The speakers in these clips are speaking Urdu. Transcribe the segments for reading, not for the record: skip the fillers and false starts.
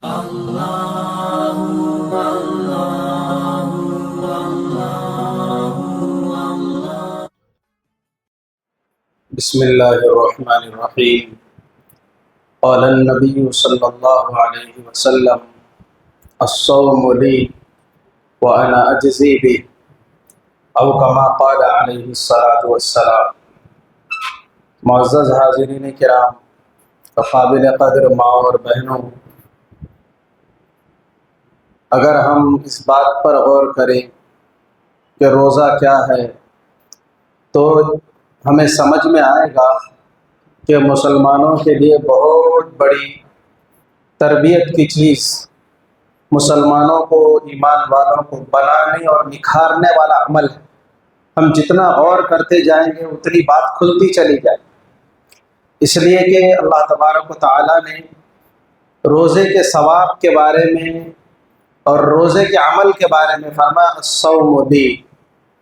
بسم اللہ الرحمن الرحیم قال النبی صلی اللہ علیہ وسلم الصوم لی وانا اجزی بہ او کما قال علیہ الصلاۃ والسلام۔ معزز حاضرین کرام، قابل قدر ماں اور بہنوں، اگر ہم اس بات پر غور کریں کہ روزہ کیا ہے تو ہمیں سمجھ میں آئے گا کہ مسلمانوں کے لیے بہت بڑی تربیت کی چیز، مسلمانوں کو، ایمان والوں کو بنانے اور نکھارنے والا عمل ہے۔ ہم جتنا غور کرتے جائیں گے اتنی بات کھلتی چلی جائے، اس لیے کہ اللہ تبارک و تعالیٰ نے روزے کے ثواب کے بارے میں اور روزے کے عمل کے بارے میں فرمایا الصوم لی،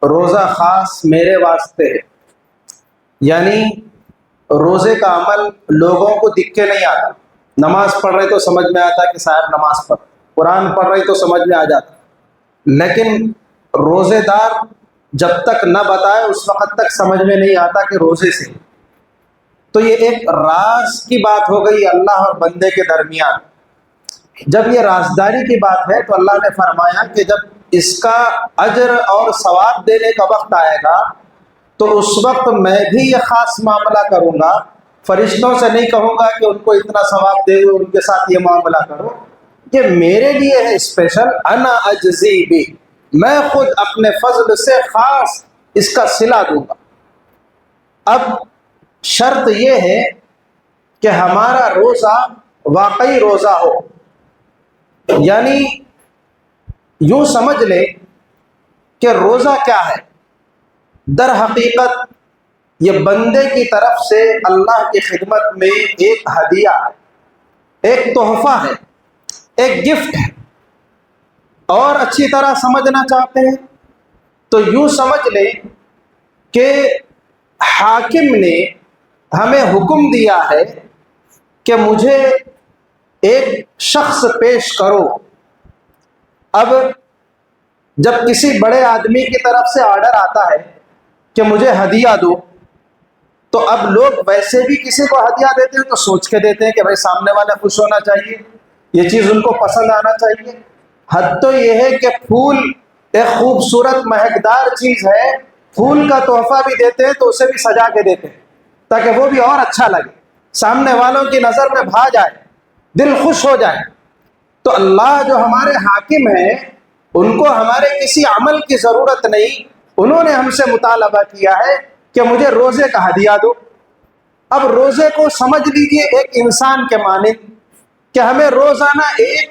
روزہ خاص میرے واسطے ہے۔ یعنی روزے کا عمل لوگوں کو دکھ کے نہیں آتا۔ نماز پڑھ رہے تو سمجھ میں آتا کہ صاحب نماز پڑھ، قرآن پڑھ رہے تو سمجھ میں آ جاتا، لیکن روزے دار جب تک نہ بتائے اس وقت تک سمجھ میں نہیں آتا کہ روزے سے۔ تو یہ ایک راز کی بات ہو گئی اللہ اور بندے کے درمیان۔ جب یہ رازداری کی بات ہے تو اللہ نے فرمایا کہ جب اس کا اجر اور ثواب دینے کا وقت آئے گا تو اس وقت میں بھی یہ خاص معاملہ کروں گا۔ فرشتوں سے نہیں کہوں گا کہ ان کو اتنا ثواب دے دو، ان کے ساتھ یہ معاملہ کرو، یہ میرے لیے ہے اسپیشل، انا اجزی بھی، میں خود اپنے فضل سے خاص اس کا صلہ دوں گا۔ اب شرط یہ ہے کہ ہمارا روزہ واقعی روزہ ہو، یعنی یوں سمجھ لیں کہ روزہ کیا ہے؟ در حقیقت یہ بندے کی طرف سے اللہ کی خدمت میں ایک ہدیہ ہے، ایک تحفہ ہے، ایک گفٹ ہے۔ اور اچھی طرح سمجھنا چاہتے ہیں تو یوں سمجھ لیں کہ حاکم نے ہمیں حکم دیا ہے کہ مجھے ایک شخص پیش کرو۔ اب جب کسی بڑے آدمی کی طرف سے آرڈر آتا ہے کہ مجھے ہدیہ دو، تو اب لوگ ویسے بھی کسی کو ہدیہ دیتے ہیں تو سوچ کے دیتے ہیں کہ بھائی سامنے والا خوش ہونا چاہیے، یہ چیز ان کو پسند آنا چاہیے۔ حد تو یہ ہے کہ پھول ایک خوبصورت مہکدار چیز ہے، پھول کا تحفہ بھی دیتے ہیں تو اسے بھی سجا کے دیتے ہیں تاکہ وہ بھی اور اچھا لگے، سامنے والوں کی نظر میں بھا جائے، دل خوش ہو جائے۔ تو اللہ جو ہمارے حاکم ہیں ان کو ہمارے کسی عمل کی ضرورت نہیں، انہوں نے ہم سے مطالبہ کیا ہے کہ مجھے روزے کا ہدیہ دو۔ اب روزے کو سمجھ لیجئے ایک انسان کے مانند کہ ہمیں روزانہ ایک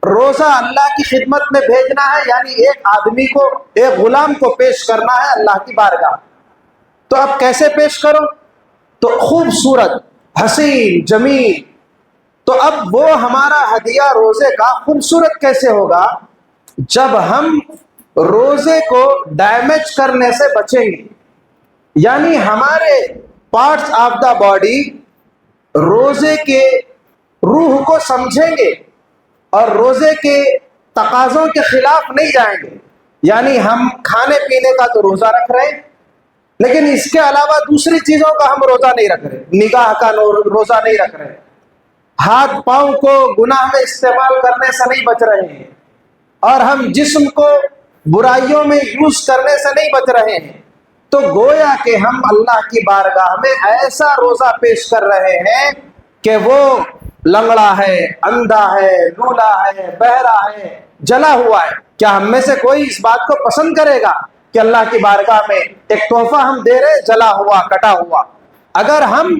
روزہ اللہ کی خدمت میں بھیجنا ہے، یعنی ایک آدمی کو، ایک غلام کو پیش کرنا ہے اللہ کی بارگاہ۔ تو اب کیسے پیش کرو؟ تو خوبصورت، حسین، جمیل۔ تو اب وہ ہمارا ہدیہ روزے کا خوبصورت کیسے ہوگا؟ جب ہم روزے کو ڈیمیج کرنے سے بچیں گے، یعنی ہمارے پارٹس آف دا باڈی روزے کے روح کو سمجھیں گے اور روزے کے تقاضوں کے خلاف نہیں جائیں گے۔ یعنی ہم کھانے پینے کا تو روزہ رکھ رہے ہیں، لیکن اس کے علاوہ دوسری چیزوں کا ہم روزہ نہیں رکھ رہے، نگاہ کا روزہ نہیں رکھ رہے، ہاتھ پاؤں کو گناہ میں استعمال کرنے سے نہیں بچ رہے ہیں، اور ہم جسم کو برائیوں میں یوز کرنے سے نہیں بچ رہے ہیں۔ تو گویا کہ ہم اللہ کی بارگاہ میں ایسا روزہ پیش کر رہے ہیں کہ وہ لنگڑا ہے، اندھا ہے، لولا ہے، بہرا ہے، جلا ہوا ہے۔ کیا ہم میں سے کوئی اس بات کو پسند کرے گا کہ اللہ کی بارگاہ میں ایک تحفہ ہم دے رہے جلا ہوا، کٹا ہوا؟ اگر ہم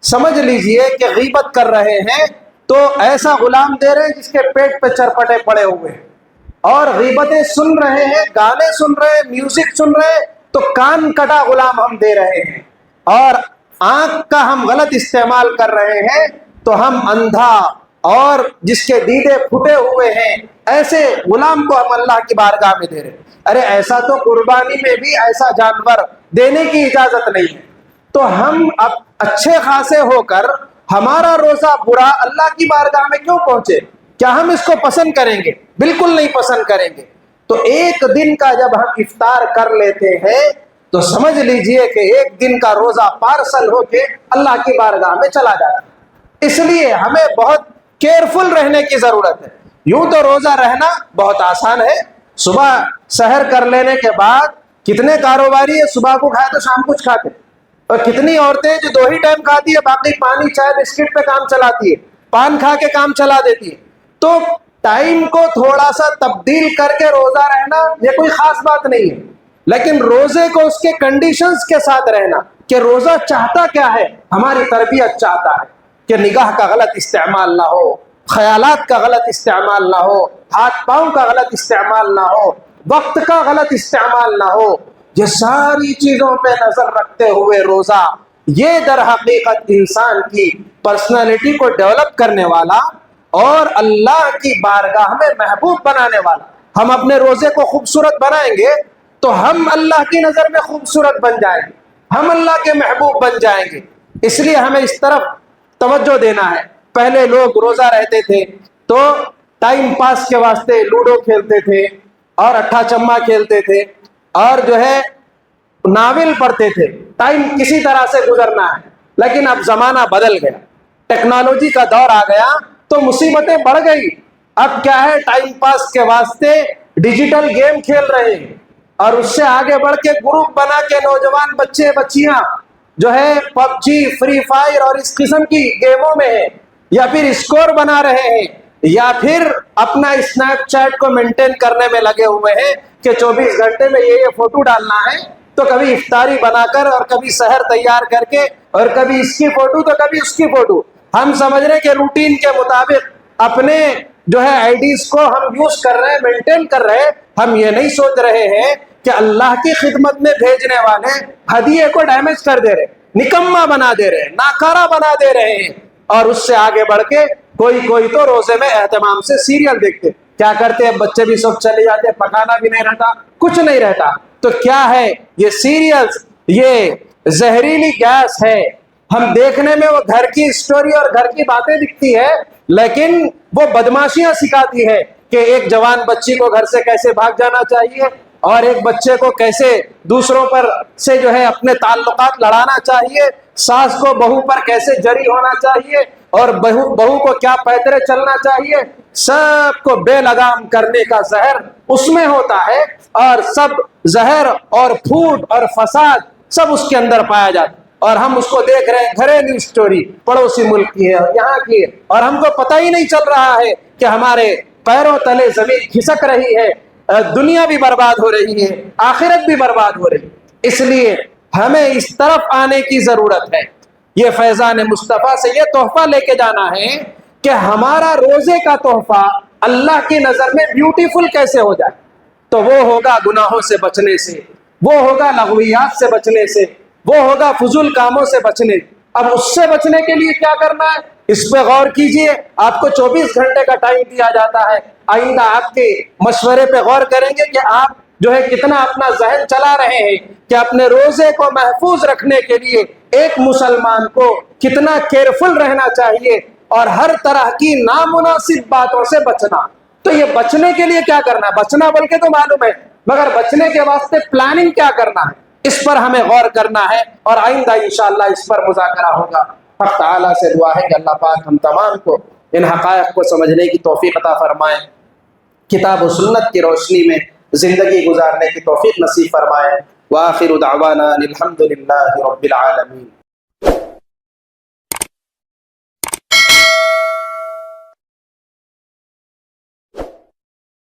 سمجھ لیجئے کہ غیبت کر رہے ہیں تو ایسا غلام دے رہے ہیں جس کے پیٹ پہ چرپٹے پڑے ہوئے ہیں، اور غیبتیں سن رہے ہیں، گانے سن رہے ہیں، میوزک سن رہے ہیں تو کان کٹا غلام ہم دے رہے ہیں، اور آنکھ کا ہم غلط استعمال کر رہے ہیں تو ہم اندھا اور جس کے دیدے پھٹے ہوئے ہیں ایسے غلام کو ہم اللہ کی بارگاہ میں دے رہے ہیں۔ ارے ایسا تو قربانی میں بھی ایسا جانور دینے کی اجازت نہیں ہے۔ تو ہم اب اچھے خاصے ہو کر ہمارا روزہ برا اللہ کی بارگاہ میں کیوں پہنچے؟ کیا ہم اس کو پسند کریں گے؟ بالکل نہیں پسند کریں گے۔ تو ایک دن کا جب ہم افطار کر لیتے ہیں تو سمجھ لیجئے کہ ایک دن کا روزہ پارسل ہو کے اللہ کی بارگاہ میں چلا جاتا ہے۔ اس لیے ہمیں بہت کیئرفل رہنے کی ضرورت ہے۔ یوں تو روزہ رہنا بہت آسان ہے، صبح سحر کر لینے کے بعد کتنے کاروباری ہے صبح کو کھائے تو شام کچھ کھاتے، اور کتنی عورتیں جو 2 ہی ٹائم کھاتی ہے، باقی پانی چائے بسکٹ پہ کام چلاتی ہے، پان کھا کے کام چلا دیتی ہے۔ تو ٹائم کو تھوڑا سا تبدیل کر کے روزہ رہنا یہ کوئی خاص بات نہیں ہے، لیکن روزے کو اس کے کنڈیشنز کے ساتھ رہنا کہ روزہ چاہتا کیا ہے، ہماری تربیت چاہتا ہے کہ نگاہ کا غلط استعمال نہ ہو، خیالات کا غلط استعمال نہ ہو، ہاتھ پاؤں کا غلط استعمال نہ ہو، وقت کا غلط استعمال نہ ہو۔ یہ ساری چیزوں پہ نظر رکھتے ہوئے روزہ، یہ در حقیقت انسان کی پرسنالٹی کو ڈیولپ کرنے والا اور اللہ کی بارگاہ میں محبوب بنانے والا۔ ہم اپنے روزے کو خوبصورت بنائیں گے تو ہم اللہ کی نظر میں خوبصورت بن جائیں گے، ہم اللہ کے محبوب بن جائیں گے۔ اس لیے ہمیں اس طرف توجہ دینا ہے۔ پہلے لوگ روزہ رہتے تھے تو ٹائم پاس کے واسطے لوڈو کھیلتے تھے اور اٹھا چما کھیلتے تھے اور جو ہے ناول پڑھتے تھے، ٹائم کسی طرح سے گزرنا ہے۔ لیکن اب زمانہ بدل گیا، ٹیکنالوجی کا دور آ گیا تو مصیبتیں بڑھ گئی۔ اب کیا ہے، ٹائم پاس کے واسطے ڈیجیٹل گیم کھیل رہے ہیں، اور اس سے آگے بڑھ کے گروپ بنا کے نوجوان بچے بچیاں جو ہے پب جی، فری فائر اور اس قسم کی گیموں میں ہیں، یا پھر اسکور بنا رہے ہیں، یا پھر اپنا اسنیپ چیٹ کو مینٹین کرنے میں لگے ہوئے ہیں کہ 24 گھنٹے میں یہ فوٹو ڈالنا ہے، تو کبھی افطاری بنا کر اور کبھی سحر تیار کر کے اور کبھی اس کی فوٹو تو کبھی اس کی فوٹو۔ ہم سمجھ رہے کہ روٹین کے مطابق اپنے جو ہے آئی ڈیز کو ہم یوز کر رہے ہیں، مینٹین کر رہے ہیں۔ ہم یہ نہیں سوچ رہے ہیں کہ اللہ کی خدمت میں بھیجنے والے ہدیے کو ڈیمیج کر دے رہے، نکما بنا دے رہے، ناکارہ بنا دے رہے ہیں۔ اور اس سے آگے بڑھ کے کوئی تو روزے میں اہتمام سے سیریل دیکھتے، کیا کرتے ہیں بچے بھی سب چلے جاتے، پکانا بھی نہیں رہتا، کچھ نہیں رہتا۔ تو کیا ہے یہ سیریلز، یہ زہریلی گیس ہے۔ ہم دیکھنے میں وہ گھر کی اسٹوری اور گھر کی باتیں دکھتی ہے، لیکن وہ بدماشیاں سکھاتی ہے کہ ایک جوان بچی کو گھر سے کیسے بھاگ جانا چاہیے، اور ایک بچے کو کیسے دوسروں پر سے جو ہے اپنے تعلقات لڑانا چاہیے، ساس کو بہو پر کیسے جری ہونا چاہیے، اور بہو کو کیا پیترے چلنا چاہیے۔ سب کو بے لگام کرنے کا زہر اس میں ہوتا ہے، اور سب زہر اور پھوٹ اور فساد سب اس کے اندر پایا جاتا ہے۔ اور ہم اس کو دیکھ رہے ہیں، گھریلو اسٹوری پڑوسی ملک کی ہے، یہاں کی ہے، اور ہم کو پتہ ہی نہیں چل رہا ہے کہ ہمارے پیروں تلے زمین کھسک رہی ہے، دنیا بھی برباد ہو رہی ہے، آخرت بھی برباد ہو رہی ہے۔ اس لیے ہمیں اس طرف آنے کی ضرورت ہے۔ یہ فیضان مصطفیٰ سے یہ تحفہ لے کے جانا ہے کہ ہمارا روزے کا تحفہ اللہ کی نظر میں بیوٹیفل کیسے ہو جائے۔ تو وہ ہوگا گناہوں سے بچنے سے، وہ ہوگا لغویات سے بچنے سے، وہ ہوگا فضول کاموں سے بچنے۔ اب اس سے بچنے کے لیے کیا کرنا ہے، اس پہ غور کیجئے۔ آپ کو 24 گھنٹے کا ٹائم دیا جاتا ہے، آئندہ آپ کے مشورے پہ غور کریں گے کہ آپ جو ہے کتنا اپنا ذہن چلا رہے ہیں کہ اپنے روزے کو محفوظ رکھنے کے لیے ایک مسلمان کو کتنا کیئرفل رہنا چاہیے، اور ہر طرح کی نامناسب باتوں سے بچنا۔ تو یہ بچنے کے لیے کیا کرنا ہے، بچنا بلکہ تو معلوم ہے، مگر بچنے کے واسطے پلاننگ کیا کرنا ہے، اس پر ہمیں غور کرنا ہے، اور آئندہ انشاءاللہ اس پر مذاکرہ ہوگا۔ حق تعالیٰ سے دعا ہے کہ اللہ پاک ہم تمام کو ان حقائق کو سمجھنے کی توفیق عطا فرمائے، کتاب و سنت کی روشنی میں زندگی گزارنے کی توفیق نصیب فرمائے۔ وآخر دعوانا الحمد للہ رب العالمین۔